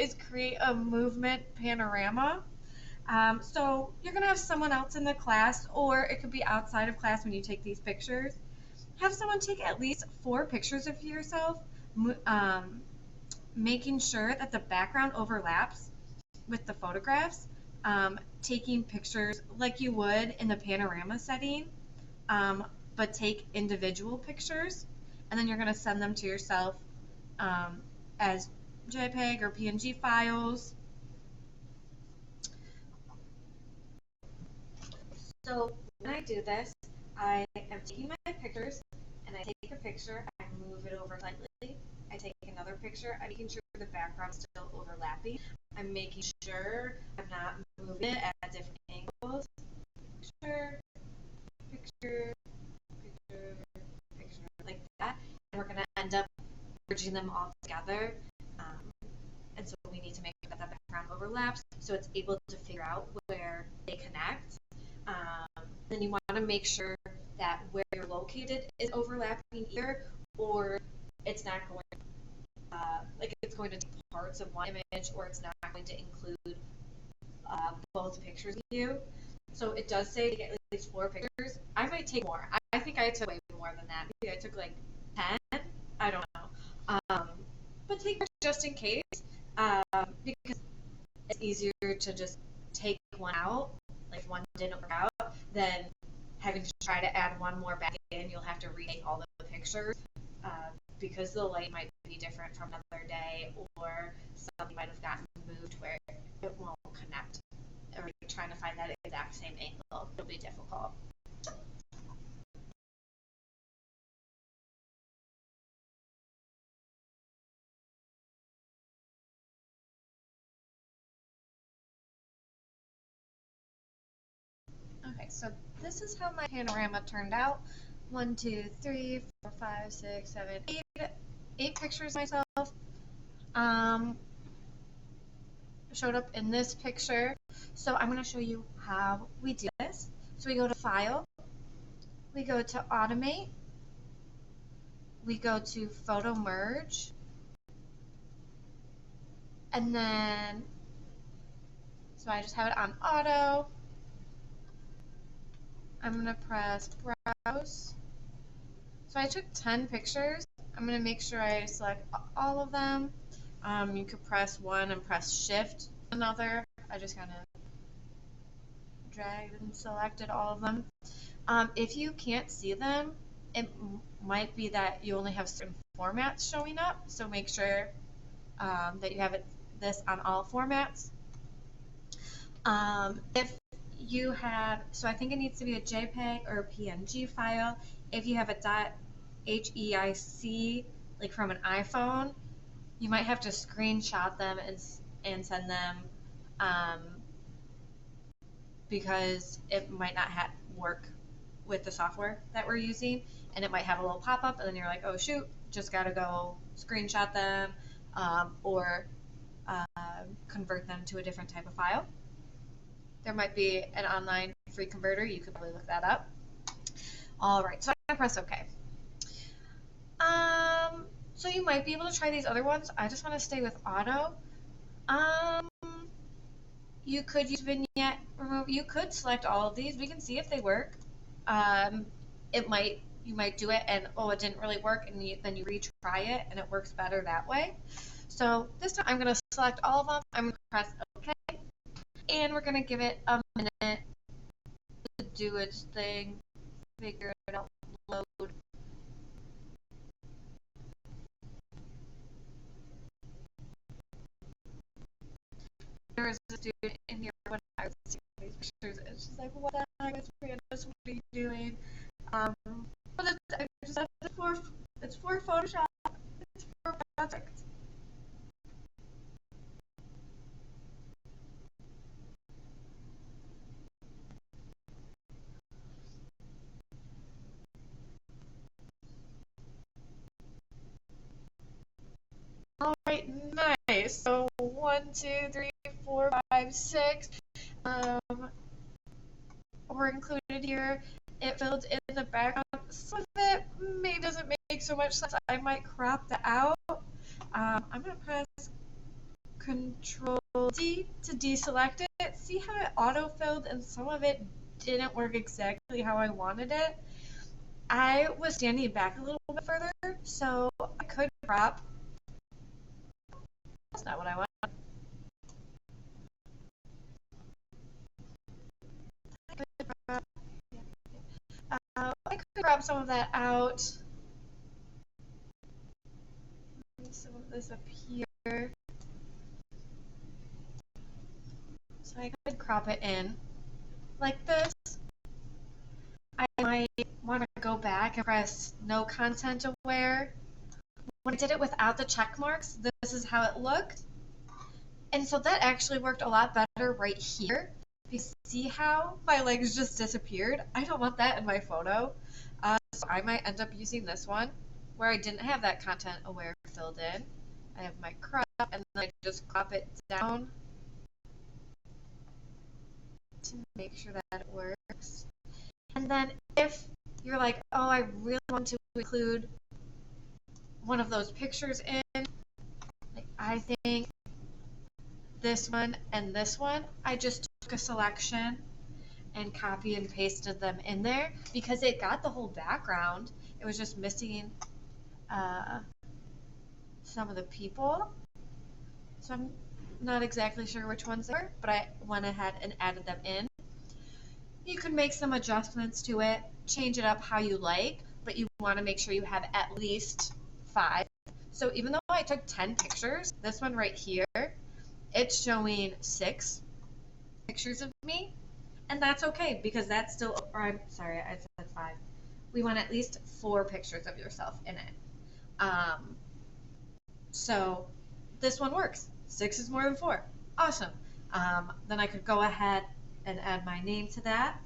is create a movement panorama. So you're going to have someone else in the class, or it could be outside of class when you take these pictures. Have someone take at least 4 pictures of yourself, making sure that the background overlaps with the photographs, taking pictures like you would in the panorama setting, but take individual pictures, and then you're going to send them to yourself as JPEG or PNG files. So when I do this, I am taking my pictures, and I take a picture, I move it over slightly, I take another picture, I'm making sure the background is still overlapping, I'm making sure I'm not moving it at different angles. Picture, picture, picture, picture, like that, and we're going to end up merging them all together. And so we need to make sure that the background overlaps so it's able to figure out where they connect. Then you want to make sure that where you're located is overlapping either, or it's not going like it's going to take parts of one image, or it's not going to include both pictures of you. So it does say to get at least 4 pictures. I might take more. I think I took way more than that. Maybe I took like 10. I don't know. But take more just in case, because it's easier to just take one out, like if one didn't work out, than having to try to add one more back in. You'll have to retake all the pictures because the light might be different from another day, or something might have gotten moved where it won't connect. Or trying to find that exact same angle, it'll be difficult. Okay, so this is how my panorama turned out. 1, 2, 3, 4, 5, 6, 7, 8 pictures of myself. Showed up in this picture. So I'm going to show you how we do this. So we go to File, we go to Automate, we go to Photo Merge, and then, so I just have it on Auto. I'm going to press Browse. So I took 10 pictures. I'm going to make sure I select all of them. You could press 1 and press Shift another. I just kind of dragged and selected all of them. If you can't see them, it might be that you only have certain formats showing up. So make sure that you have this on all formats. If you have, so I think it needs to be a JPEG or a PNG file. If you have a .heic, like from an iPhone, you might have to screenshot them and send them, because it might not work with the software that we're using, and it might have a little pop-up, and then you're like, oh shoot, just gotta go screenshot them, or convert them to a different type of file. There might be an online free converter. You could probably look that up. All right, so I'm gonna press OK. So you might be able to try these other ones. I just want to stay with auto. You could use vignette remove. You could select all of these. We can see if they work. You might do it and it didn't really work, and then you retry it and it works better that way. So this time I'm going to select all of them. I'm going to press OK, and we're going to give it a minute to do its thing, figure it out, load. There was a student in here when I was taking these pictures, and she's like, "What the heck is Candace? What are you doing?" But it's for Photoshop. It's for project. All right, nice. So 1, 2, 3, 4, 5, 6. Were included here. It filled in the background. Some of it maybe doesn't make so much sense. I might crop that out. I'm gonna press Control D to deselect it. See how it autofilled and some of it didn't work exactly how I wanted it? I was standing back a little bit further, so I could crop. That's not what I want. I could crop some of that out. Some of this up here. So I could crop it in like this. I might want to go back and press no content aware. When I did it without the check marks, this is how it looked. And so that actually worked a lot better right here. You see how my legs just disappeared? I don't want that in my photo. So I might end up using this one where I didn't have that content aware filled in. I have my crop and then I just crop it down to make sure that it works. And then if you're like, oh, I really want to include one of those pictures in, like I think this one and this one, I just took a selection and copy and pasted them in there because it got the whole background. It was just missing some of the people. So I'm not exactly sure which ones they were, but I went ahead and added them in. You can make some adjustments to it, change it up how you like, but you want to make sure you have at least 5. So even though I took 10 pictures, this one right here, it's showing 6 pictures of me, and that's okay because that's still, or I'm sorry, I said 5. We want at least 4 pictures of yourself in it. So this one works. 6 is more than 4. Awesome. Then I could go ahead and add my name to that.